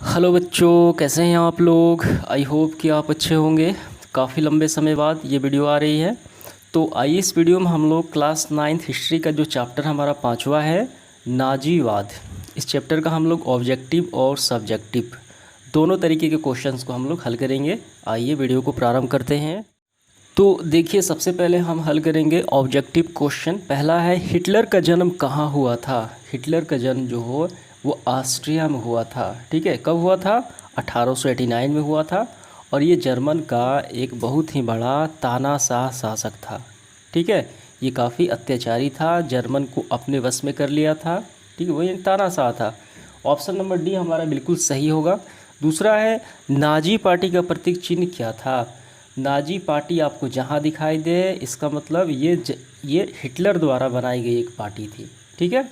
Hello बच्चों, कैसे हैं आप लोग। आई होप कि आप अच्छे होंगे। काफ़ी लंबे समय बाद ये वीडियो आ रही है। तो आइए इस वीडियो में हम लोग क्लास 9th हिस्ट्री का जो चैप्टर हमारा 5वां है, नाजीवाद, इस चैप्टर का हम लोग ऑब्जेक्टिव और सब्जेक्टिव दोनों तरीके के क्वेश्चंस को हम लोग हल करेंगे। आइए वीडियो को प्रारंभ करते हैं। तो देखिए, सबसे पहले हम हल करेंगे ऑब्जेक्टिव क्वेश्चन। पहला है, हिटलर का जन्म कहाँ हुआ था। हिटलर का जन्म जो हो वो ऑस्ट्रिया में हुआ था। ठीक है, कब हुआ था? 1889 में हुआ था। और ये जर्मन का एक बहुत ही बड़ा तानाशाह शासक था। ठीक है, ये काफ़ी अत्याचारी था, जर्मन को अपने वश में कर लिया था। ठीक है, वही तानाशाह था। ऑप्शन नंबर डी हमारा बिल्कुल सही होगा। दूसरा है, नाजी पार्टी का प्रतीक चिन्ह क्या था। नाजी पार्टी आपको जहाँ दिखाई दे, इसका मतलब ये हिटलर द्वारा बनाई गई एक पार्टी थी। ठीक है,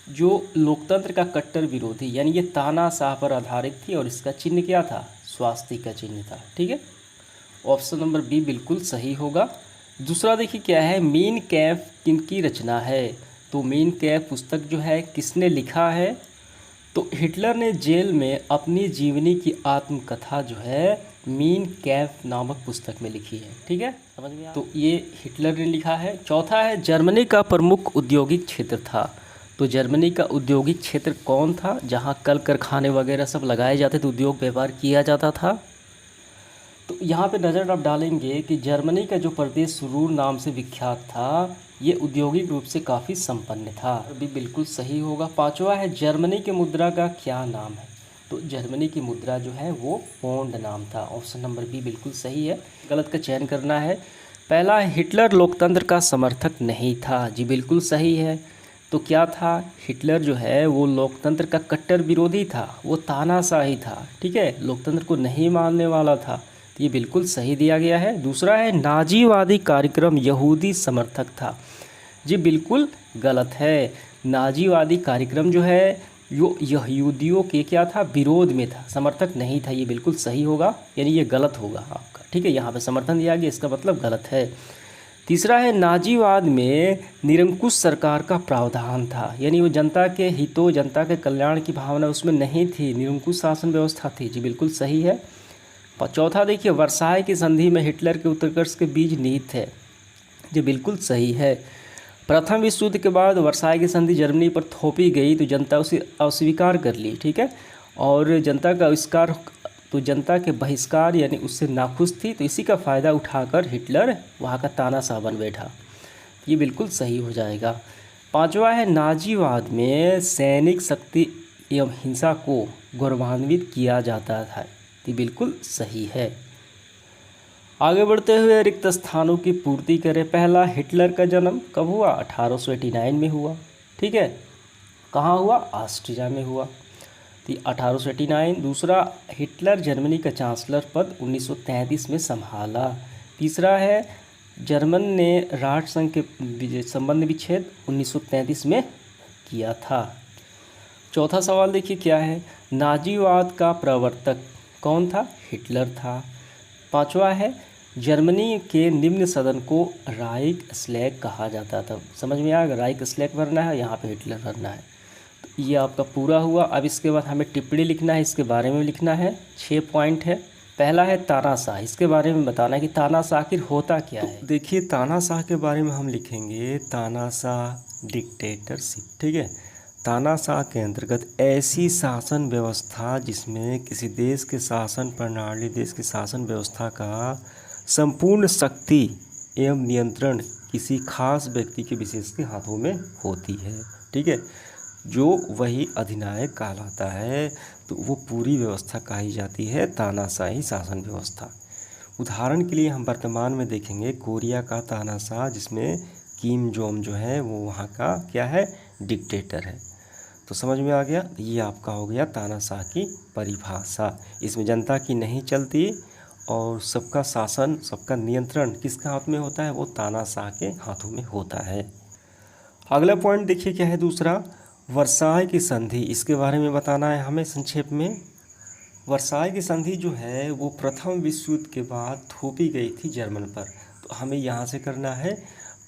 जो लोकतंत्र का कट्टर विरोधी, यानी ये तानाशाह पर आधारित थी। और इसका चिन्ह क्या था? स्वास्तिक का चिन्ह था। ठीक है, ऑप्शन नंबर बी बिल्कुल सही होगा। दूसरा देखिए क्या है, मीन कैम्प किनकी रचना है। तो मीन कैम्प पुस्तक जो है किसने लिखा है? तो हिटलर ने जेल में अपनी जीवनी की आत्मकथा जो है मीन कैम्प नामक पुस्तक में लिखी है। ठीक है, समझ में तो ये हिटलर ने लिखा है। चौथा है, जर्मनी का प्रमुख औद्योगिक क्षेत्र था। तो जर्मनी का औद्योगिक क्षेत्र कौन था, जहाँ कल कारखाने वगैरह सब लगाए जाते थे, उद्योग व्यापार किया जाता था। तो यहाँ पे नज़र आप डालेंगे कि जर्मनी का जो प्रदेश रूर नाम से विख्यात था, ये औद्योगिक रूप से काफ़ी संपन्न था। भी बिल्कुल सही होगा। पांचवा है, जर्मनी की मुद्रा का क्या नाम है। तो जर्मनी की मुद्रा जो है वो पौंड नाम था। ऑप्शन नंबर बी बिल्कुल सही है। गलत का चयन करना है। पहला है, हिटलर लोकतंत्र का समर्थक नहीं था। जी बिल्कुल सही है। तो क्या था? हिटलर जो है वो लोकतंत्र का कट्टर विरोधी था, वो तानाशाही था। ठीक है, लोकतंत्र को नहीं मानने वाला था। ये बिल्कुल सही दिया गया है। दूसरा है, नाजीवादी कार्यक्रम यहूदी समर्थक था। जी बिल्कुल गलत है। नाजीवादी कार्यक्रम जो है यो यहूदियों के क्या था? विरोध में था, समर्थक नहीं था। ये बिल्कुल सही होगा, यानी ये गलत होगा आपका। ठीक है, यहाँ पे समर्थन दिया गया, इसका मतलब गलत है। तीसरा है, नाजीवाद में निरंकुश सरकार का प्रावधान था, यानी वो जनता के हितों, जनता के कल्याण की भावना उसमें नहीं थी, निरंकुश शासन व्यवस्था थी। जी बिल्कुल सही है। चौथा देखिए, वर्साय की संधि में हिटलर के उत्कर्ष के बीज निहित थे। जो बिल्कुल सही है। प्रथम विश्व युद्ध के बाद वर्साय की संधि जर्मनी पर थोपी गई तो जनता उसे अस्वीकार कर ली। ठीक है, और जनता का आविष्कार, तो जनता के बहिष्कार यानी उससे नाखुश थी, तो इसी का फ़ायदा उठाकर हिटलर वहाँ का तानाशाह बन बैठा। ये बिल्कुल सही हो जाएगा। पांचवा है, नाजीवाद में सैनिक शक्ति एवं हिंसा को गौरवान्वित किया जाता था। ये बिल्कुल सही है। आगे बढ़ते हुए, रिक्त स्थानों की पूर्ति करें। पहला, हिटलर का जन्म कब हुआ? 1889 में हुआ। ठीक है, कहाँ हुआ? ऑस्ट्रिया में हुआ। तो 1889। दूसरा, हिटलर जर्मनी का चांसलर पद 1933 में संभाला। तीसरा है, जर्मन ने राष्ट्रसंघ के संबंध विच्छेद 1933 में किया था। चौथा सवाल देखिए क्या है, नाजीवाद का प्रवर्तक कौन था? हिटलर था। पांचवा है, जर्मनी के निम्न सदन को राइक स्लैग कहा जाता था। समझ में आएगा, राइक स्लैग भरना है, यहाँ पे हिटलर भरना है। तो ये आपका पूरा हुआ। अब इसके बाद हमें टिप्पणी लिखना है, इसके बारे में लिखना है। 6 पॉइंट है। पहला है तानाशाह, इसके बारे में बताना है कि तानाशाह आखिर होता क्या है। देखिए, तानाशाह के बारे में हम लिखेंगे तानाशाह डिक्टेटरशिप। ठीक है, तानाशाह के अंतर्गत ऐसी शासन व्यवस्था जिसमें किसी देश के शासन प्रणाली, देश की शासन व्यवस्था का संपूर्ण शक्ति एवं नियंत्रण किसी खास व्यक्ति के विशेष के हाथों में होती है। ठीक है, जो वही अधिनायक कहलाता है, तो वो पूरी व्यवस्था कही जाती है तानाशाही शासन व्यवस्था। उदाहरण के लिए हम वर्तमान में देखेंगे कोरिया का तानाशाह, जिसमें किम जोंग जो है वो वहाँ का क्या है? डिक्टेटर है। तो समझ में आ गया, ये आपका हो गया तानाशाह की परिभाषा। इसमें जनता की नहीं चलती और सबका शासन, सबका नियंत्रण किसके हाथ में होता है? वो तानाशाह के हाथों में होता है। अगला पॉइंट देखिए क्या है, दूसरा, वर्साय की संधि, इसके बारे में बताना है हमें संक्षेप में। वर्साय की संधि जो है वो प्रथम विश्व युद्ध के बाद थोपी गई थी जर्मन पर। तो हमें यहाँ से करना है,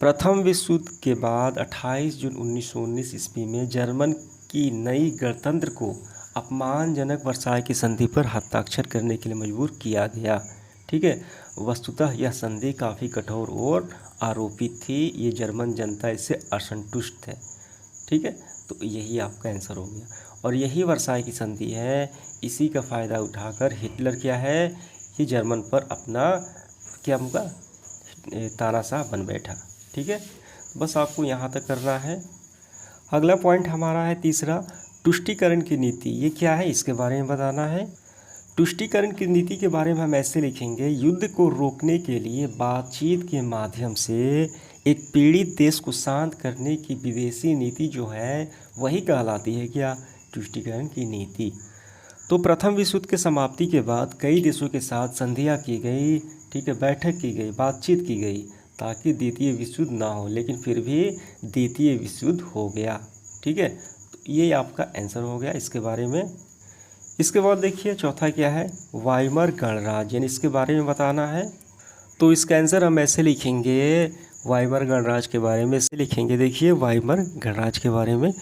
प्रथम विश्व युद्ध के बाद 28 जून 1919 ईस्वी में जर्मन की नई गणतंत्र को अपमानजनक वर्साय की संधि पर हस्ताक्षर करने के लिए मजबूर किया गया। ठीक है, वस्तुतः यह संधि काफ़ी कठोर और आरोपित थी। ये जर्मन जनता इससे असंतुष्ट है। ठीक है, तो यही आपका आंसर हो गया। और यही वर्साय की संधि है, इसी का फ़ायदा उठाकर हिटलर क्या है, ये जर्मन पर अपना क्या होगा, तानाशाह बन बैठा। ठीक है, बस आपको यहाँ तक करना है। अगला पॉइंट हमारा है तीसरा, तुष्टीकरण की नीति। ये क्या है, इसके बारे में बताना है। तुष्टीकरण की नीति के बारे में हम ऐसे लिखेंगे, युद्ध को रोकने के लिए बातचीत के माध्यम से एक पीड़ित देश को शांत करने की विदेशी नीति जो है वही कहलाती है क्या, तुष्टीकरण की नीति। तो प्रथम विश्व युद्ध के समाप्ति के बाद कई देशों के साथ संधियाँ की गई। ठीक है, बैठक की गई, बातचीत की गई ताकि द्वितीय विश्व युद्ध ना हो, लेकिन फिर भी द्वितीय विश्व युद्ध हो गया। ठीक है, तो ये आपका आंसर हो गया इसके बारे में। इसके बाद देखिए चौथा क्या है, वाइमर गणराज्य, यानी इसके बारे में बताना है। तो इसका आंसर हम ऐसे लिखेंगे, वाइमर गणराज्य के बारे में ऐसे लिखेंगे। देखिए वाइमर गणराज्य के बारे में,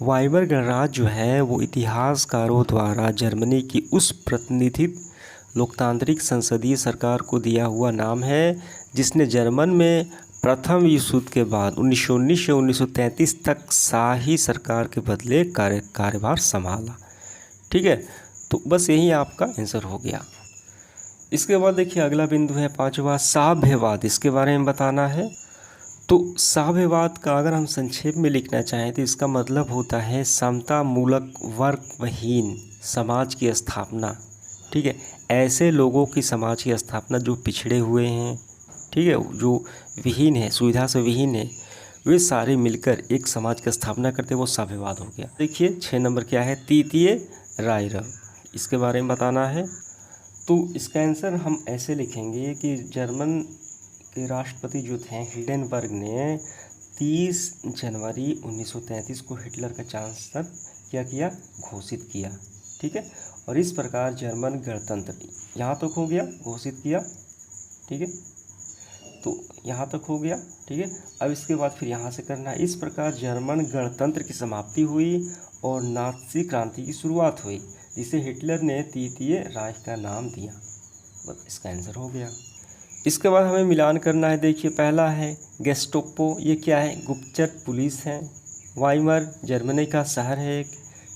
वाइमर गणराज्य जो है वो इतिहासकारों द्वारा जर्मनी की उस प्रतिनिधित्व लोकतांत्रिक संसदीय सरकार को दिया हुआ नाम है जिसने जर्मन में प्रथम विश्व युद्ध के बाद 1919 से 1933 तक शाही सरकार के बदले कार्यभार संभाला। ठीक है, तो बस यही आपका आंसर हो गया। इसके बाद देखिए अगला बिंदु है पांचवा, साम्यवाद। इसके बारे में बताना है। तो साम्यवाद का अगर हम संक्षेप में लिखना चाहें तो इसका मतलब होता है समता मूलक वर्गहीन समाज की स्थापना। ठीक है, ऐसे लोगों की समाज की स्थापना जो पिछड़े हुए हैं, ठीक है, जो विहीन है, सुविधा से विहीन है, वे सारे मिलकर एक समाज की स्थापना करते, वो साम्यवाद हो गया। देखिए 6 नंबर क्या है, तृतीय रायरम। इसके बारे में बताना है। तो इसका आंसर हम ऐसे लिखेंगे कि जर्मन के राष्ट्रपति जो थे हिंडेनबर्ग ने 30 जनवरी 1933 को हिटलर का चांसलर क्या किया, घोषित किया। ठीक है, और इस प्रकार जर्मन गणतंत्र, यहाँ तक हो गया, घोषित किया। ठीक है, तो यहाँ तक हो गया। ठीक है, अब इसके बाद फिर यहाँ से करना है। इस प्रकार जर्मन गणतंत्र की समाप्ति हुई और नाज़ी क्रांति की शुरुआत हुई, जिसे हिटलर ने तृतीय राइख का नाम दिया। बस इसका आंसर हो गया। इसके बाद हमें मिलान करना है। देखिए पहला है गेस्टापो, ये क्या है, गुप्तचर पुलिस है। वाइमर जर्मनी का शहर है एक।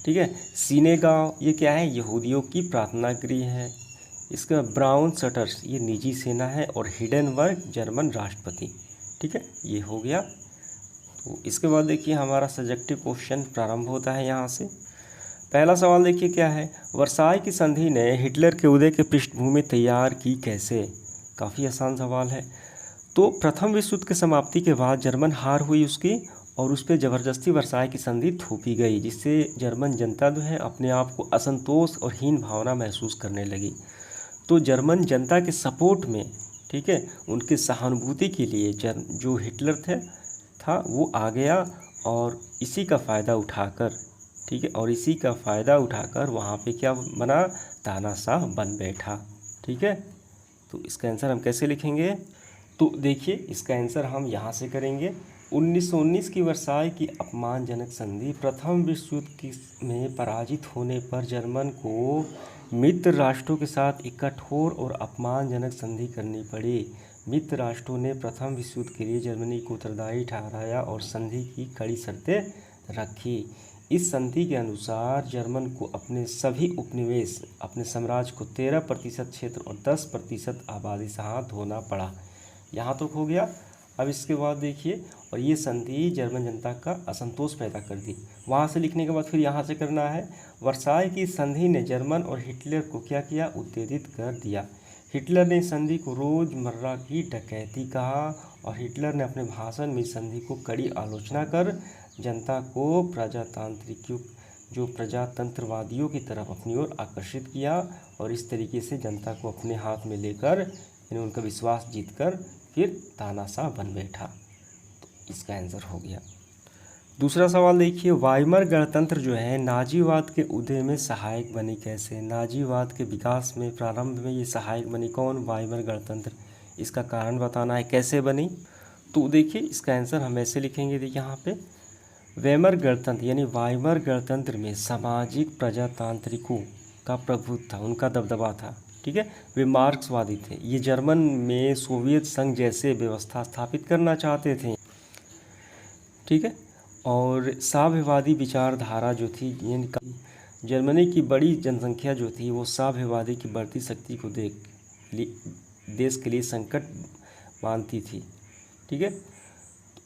ठीक है, सीनेगांव ये क्या है, यहूदियों की प्रार्थना गृह है। इसका ब्राउन शटर्स ये निजी सेना है, और हिंडेनबर्ग जर्मन राष्ट्रपति। ठीक है, ये हो गया। तो इसके बाद देखिए हमारा सब्जेक्टिव क्वेश्चन प्रारंभ होता है यहाँ से। पहला सवाल देखिए क्या है, वर्साय की संधि ने हिटलर के उदय की पृष्ठभूमि तैयार की कैसे। काफ़ी आसान सवाल है। तो प्रथम विश्व युद्ध की समाप्ति के बाद जर्मन हार हुई उसकी, और उस पर ज़बरदस्ती वर्साय की संधि थोपी गई, जिससे जर्मन जनता जो है अपने आप को असंतोष और हीन भावना महसूस करने लगी। तो जर्मन जनता के सपोर्ट में, ठीक है, उनके सहानुभूति के लिए जो हिटलर था वो आ गया, और इसी का फ़ायदा उठाकर, ठीक है, और इसी का फ़ायदा उठाकर वहाँ पे क्या बना, तानाशाह बन बैठा। ठीक है, तो इसका आंसर हम कैसे लिखेंगे। तो देखिए इसका आंसर हम यहाँ से करेंगे। 1919 की वर्साय की अपमानजनक संधि प्रथम विश्व युद्ध में पराजित होने पर जर्मन को मित्र राष्ट्रों के साथ एक कठोर और अपमानजनक संधि करनी पड़ी। मित्र राष्ट्रों ने प्रथम विश्व युद्ध के लिए जर्मनी को उत्तरदायी ठहराया और संधि की कड़ी शर्तें रखी। इस संधि के अनुसार जर्मन को अपने सभी उपनिवेश, अपने साम्राज्य को 13% क्षेत्र और 10% आबादी से हाथ धोना पड़ा। यहाँ तक हो गया। अब इसके बाद देखिए, और ये संधि जर्मन जनता का असंतोष पैदा कर दी। वहाँ से लिखने के बाद फिर यहाँ से करना है। वर्साय की संधि ने जर्मन और हिटलर को क्या किया, उत्तेजित कर दिया। हिटलर ने संधि को रोज़मर्रा की डकैती कहा, और हिटलर ने अपने भाषण में संधि को कड़ी आलोचना कर जनता को प्रजातंत्रवादियों की तरफ अपनी ओर आकर्षित किया, और इस तरीके से जनता को अपने हाथ में लेकर उनका विश्वास जीतकर फिर तानाशाह बन बैठा। तो इसका आंसर हो गया। दूसरा सवाल देखिए, वाइमर गणतंत्र जो है नाजीवाद के उदय में सहायक बनी कैसे। नाजीवाद के विकास में प्रारंभ में ये सहायक बनी कौन, वाइमर गणतंत्र। इसका कारण बताना है कैसे बनी। तो देखिए इसका आंसर हम ऐसे लिखेंगे। देखिए यहाँ पे वेमर गणतंत्र यानी वाइमर गणतंत्र में सामाजिक प्रजातांत्रिकों का प्रभुत्व था, उनका दबदबा था। ठीक है, वे मार्क्सवादी थे। ये जर्मन में सोवियत संघ जैसे व्यवस्था स्थापित करना चाहते थे। ठीक है, और साम्यवादी विचारधारा जो थी, यानी जर्मनी की बड़ी जनसंख्या जो थी वो साम्यवादी की बढ़ती शक्ति को देश के लिए संकट मानती थी। ठीक है,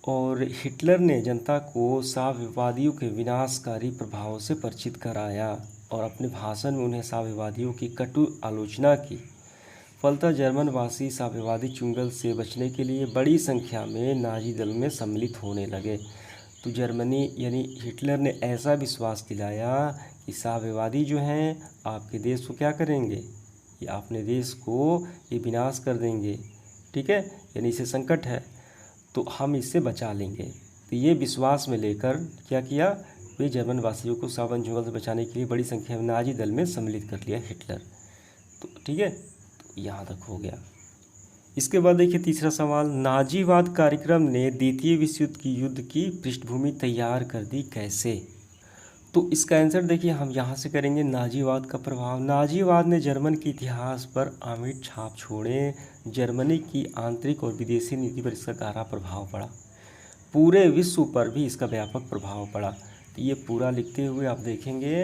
और हिटलर ने जनता को साम्यवादियों के विनाशकारी प्रभावों से परिचित कराया और अपने भाषण में उन्हें साम्यवादियों की कटु आलोचना की। फलतः जर्मनवासी साम्यवादी चुंगल से बचने के लिए बड़ी संख्या में नाजी दल में सम्मिलित होने लगे। तो जर्मनी यानी हिटलर ने ऐसा विश्वास दिलाया कि साम्यवादी जो हैं आपके देश को क्या करेंगे, ये अपने देश को ये विनाश कर देंगे। ठीक है, यानी इसे संकट है तो हम इससे बचा लेंगे। तो ये विश्वास में लेकर क्या किया, वे जर्मन वासियों को सावन चुंगल से बचाने के लिए बड़ी संख्या में नाजी दल में सम्मिलित कर लिया हिटलर। तो ठीक है, तो यहाँ तक हो गया। इसके बाद देखिए तीसरा सवाल, नाजीवाद कार्यक्रम ने द्वितीय विश्व युद्ध की पृष्ठभूमि तैयार कर दी कैसे। तो इसका आंसर देखिए हम यहाँ से करेंगे, नाजीवाद का प्रभाव। नाजीवाद ने जर्मन के इतिहास पर अमिट छाप छोड़े। जर्मनी की आंतरिक और विदेशी नीति पर इसका गहरा प्रभाव पड़ा। पूरे विश्व पर भी इसका व्यापक प्रभाव पड़ा। तो ये पूरा लिखते हुए आप देखेंगे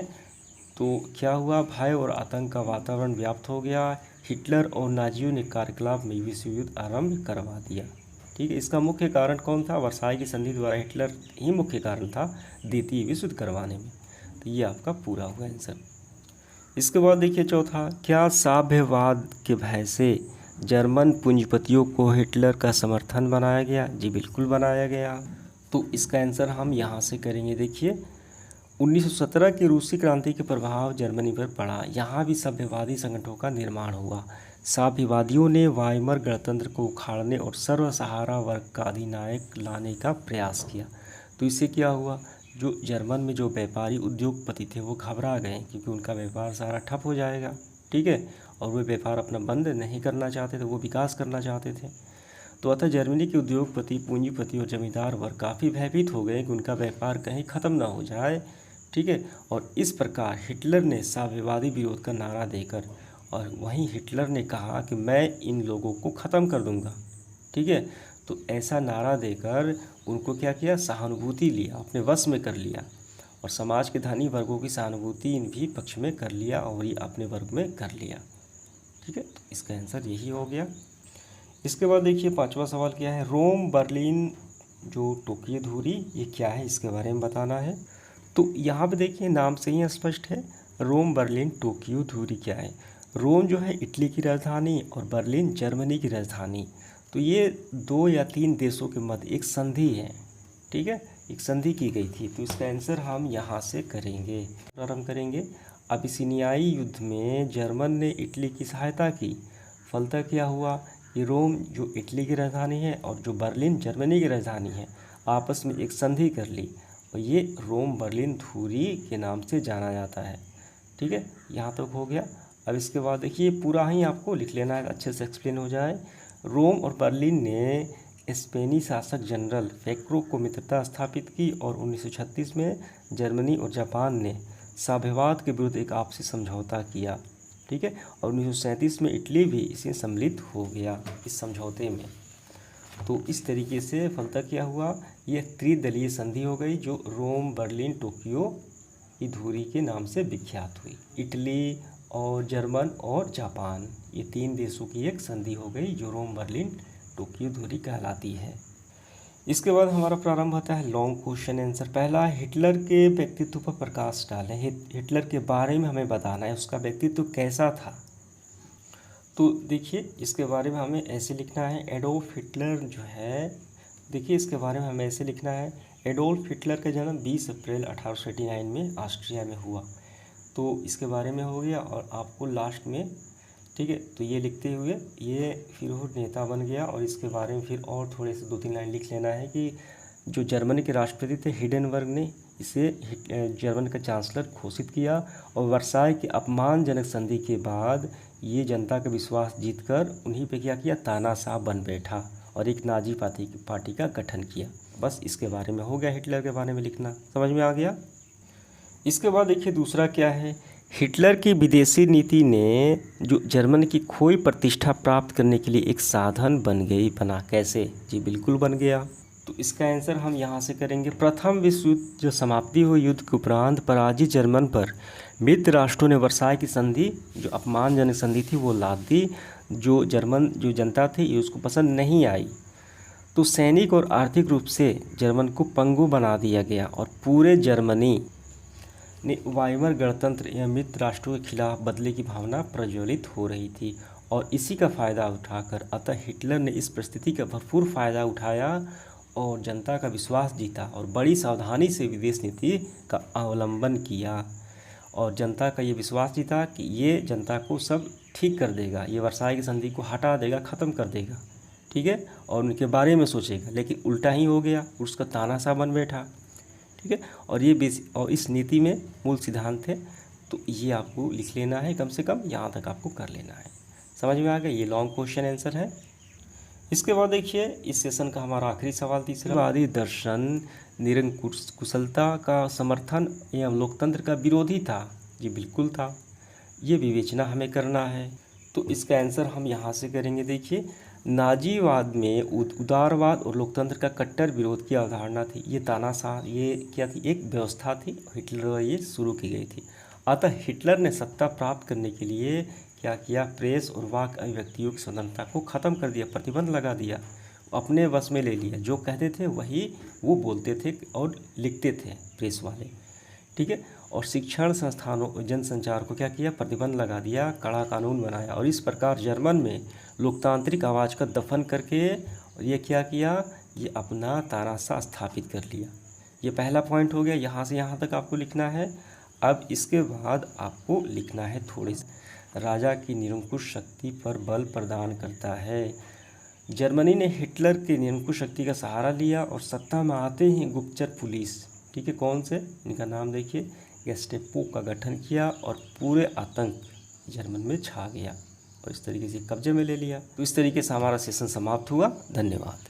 तो क्या हुआ, भय और आतंक का वातावरण व्याप्त हो गया। हिटलर और नाजियों ने कार्यकलाप में विश्व युद्ध आरंभ करवा दिया। ठीक है, इसका मुख्य कारण कौन था, वर्साई की संधि द्वारा हिटलर ही मुख्य कारण था द्वितीय विश्व युद्ध करवाने में। तो ये आपका पूरा हुआ आंसर। इसके बाद देखिए चौथा, क्या साम्यवाद के भय से जर्मन पूंजीपतियों को हिटलर का समर्थन बनाया गया। जी बिल्कुल बनाया गया। तो इसका आंसर हम यहाँ से करेंगे। देखिए 1917 की रूसी क्रांति के प्रभाव जर्मनी पर पड़ा। यहाँ भी साम्यवादी संगठनों का निर्माण हुआ। साम्यवादियों ने वाइमर गणतंत्र को उखाड़ने और सर्वसहारा वर्ग का अधिनायक लाने का प्रयास किया। तो इससे क्या हुआ, जो जर्मन में जो व्यापारी उद्योगपति थे वो घबरा गए क्योंकि उनका व्यापार सारा ठप हो जाएगा। ठीक है, और वे व्यापार अपना बंद नहीं करना चाहते थे, वो विकास करना चाहते थे। तो अतः जर्मनी के उद्योगपति, पूंजीपति और जमींदार वर्ग काफ़ी भयभीत हो गए कि उनका व्यापार कहीं ख़त्म ना हो जाए। ठीक है, और इस प्रकार हिटलर ने साम्यवादी विरोध का नारा देकर, और वहीं हिटलर ने कहा कि मैं इन लोगों को ख़त्म कर दूंगा। ठीक है, तो ऐसा नारा देकर उनको क्या किया, सहानुभूति लिया, अपने वश में कर लिया और समाज के धनी वर्गों की सहानुभूति भी पक्ष में कर लिया और ये अपने वर्ग में कर लिया। ठीक है, तो इसका आंसर यही हो गया। इसके बाद देखिए पांचवा सवाल क्या है, रोम बर्लिन जो टोक्यो दूरी ये क्या है, इसके बारे में बताना है। तो यहाँ पे देखिए नाम से ही स्पष्ट है, रोम बर्लिन टोक्यो दूरी क्या है। रोम जो है इटली की राजधानी और बर्लिन जर्मनी की राजधानी। तो ये 2 या 3 देशों के मध्य एक संधि है। ठीक है, एक संधि की गई थी। तो इसका आंसर हम यहाँ से करेंगे, प्रारंभ करेंगे। अबिसिनियाई युद्ध में जर्मन ने इटली की सहायता की। फलतः क्या हुआ, ये रोम जो इटली की राजधानी है और जो बर्लिन जर्मनी की राजधानी है आपस में एक संधि कर ली और ये रोम बर्लिन धुरी के नाम से जाना जाता है। ठीक है, यहाँ तक हो गया। अब इसके बाद देखिए पूरा ही आपको लिख लेना है, अच्छे से एक्सप्लेन हो जाए। रोम और बर्लिन ने स्पेनी शासक जनरल फैक्रो को मित्रता स्थापित की और 1936 में जर्मनी और जापान ने साम्यवाद के विरुद्ध एक आपसी समझौता किया। ठीक है, और 1937 में इटली भी इसमें सम्मिलित हो गया इस समझौते में। तो इस तरीके से फलतः क्या हुआ, ये त्रिदलीय संधि हो गई जो रोम बर्लिन टोक्यो की धुरी के नाम से विख्यात हुई। इटली और जर्मन और जापान ये 3 देशों की एक संधि हो गई जो रोम बर्लिन टोक्यो धुरी कहलाती है। इसके बाद हमारा प्रारंभ होता है लॉन्ग क्वेश्चन आंसर। पहला, हिटलर के व्यक्तित्व पर प्रकाश डालें। हिटलर के बारे में हमें बताना है, उसका व्यक्तित्व कैसा था। तो देखिए इसके बारे में हमें ऐसे लिखना है, एडोल्फ हिटलर जो है, देखिए इसके बारे में हमें ऐसे लिखना है, एडोल्फ हिटलर का जन्म 20 अप्रैल 1889 में ऑस्ट्रिया में हुआ। तो इसके बारे में हो गया और आपको लास्ट में, ठीक है, तो ये लिखते हुए ये फिर वो नेता बन गया और इसके बारे में फिर और थोड़े से 2-3 लाइन लिख लेना है कि जो जर्मनी के राष्ट्रपति थे हिडेनबर्ग ने इसे जर्मन का चांसलर घोषित किया और वर्साई के अपमानजनक संधि के बाद ये जनता का विश्वास जीतकर उन्हीं पे क्या किया, तानाशाह बन बैठा और एक नाजी पार्टी का गठन किया। बस इसके बारे में हो गया, हिटलर के बारे में लिखना, समझ में आ गया। इसके बाद देखिए दूसरा क्या है, हिटलर की विदेशी नीति ने जो जर्मनी की खोई प्रतिष्ठा प्राप्त करने के लिए एक साधन बना। कैसे? जी बिल्कुल बन गया। तो इसका आंसर हम यहाँ से करेंगे। प्रथम विश्व युद्ध जो समाप्ति हुई युद्ध के उपरांत पराजित जर्मन पर मित्र राष्ट्रों ने वर्साई की संधि, जो अपमानजनक संधि थी, वो लाद दी। जो जनता थी ये उसको पसंद नहीं आई, तो सैनिक और आर्थिक रूप से जर्मन को पंगु बना दिया गया और पूरे जर्मनी ने वाइमर गणतंत्र या मित्र राष्ट्रों के खिलाफ बदले की भावना प्रज्वलित हो रही थी। और इसी का फ़ायदा उठाकर अतः हिटलर ने इस परिस्थिति का भरपूर फ़ायदा उठाया और जनता का विश्वास जीता और बड़ी सावधानी से विदेश नीति का अवलंबन किया और जनता का ये विश्वास जीता कि ये जनता को सब ठीक कर देगा, ये वर्साई की संधि को हटा देगा, ख़त्म कर देगा, ठीक है, और उनके बारे में सोचेगा। लेकिन उल्टा ही हो गया, उसका तानाशाह बन बैठा, ठीक है। और इस नीति में मूल सिद्धांत थे, तो ये आपको लिख लेना है, कम से कम यहाँ तक आपको कर लेना है। समझ में आ गया, ये लॉन्ग क्वेश्चन आंसर है। इसके बाद देखिए इस सेशन का हमारा आखिरी सवाल तीसरा, वादी दर्शन निरंकुशलता का समर्थन एवं लोकतंत्र का विरोधी था। जी बिल्कुल था, ये विवेचना हमें करना है। तो इसका आंसर हम यहाँ से करेंगे। देखिए नाजीवाद में उदारवाद और लोकतंत्र का कट्टर विरोध की अवधारणा थी। ये तानाशाह, ये क्या थी, एक व्यवस्था थी, हिटलर द्वारा ये शुरू की गई थी। अतः हिटलर ने सत्ता प्राप्त करने के लिए क्या किया, प्रेस और वाक अभिव्यक्तियों की स्वतंत्रता को ख़त्म कर दिया, प्रतिबंध लगा दिया, अपने वश में ले लिया। जो कहते थे वही वो बोलते थे और लिखते थे प्रेस वाले, ठीक है। और शिक्षण संस्थानों और जनसंचार को क्या किया, प्रतिबंध लगा दिया, कड़ा कानून बनाया और इस प्रकार जर्मन में लोकतांत्रिक आवाज़ का दफन करके और ये क्या किया, ये अपना तानाशाह स्थापित कर लिया। ये पहला पॉइंट हो गया, यहाँ से यहाँ तक आपको लिखना है। अब इसके बाद आपको लिखना है थोड़े से, राजा की निरंकुश शक्ति पर बल प्रदान करता है। जर्मनी ने हिटलर के निरंकुश शक्ति का सहारा लिया और सत्ता में आते ही गुप्तचर पुलिस, ठीक है, कौन से, इनका नाम देखिए, गेस्टापो का गठन किया और पूरे आतंक जर्मन में छा गया और इस तरीके से कब्जे में ले लिया। तो इस तरीके से हमारा सेशन समाप्त हुआ। धन्यवाद।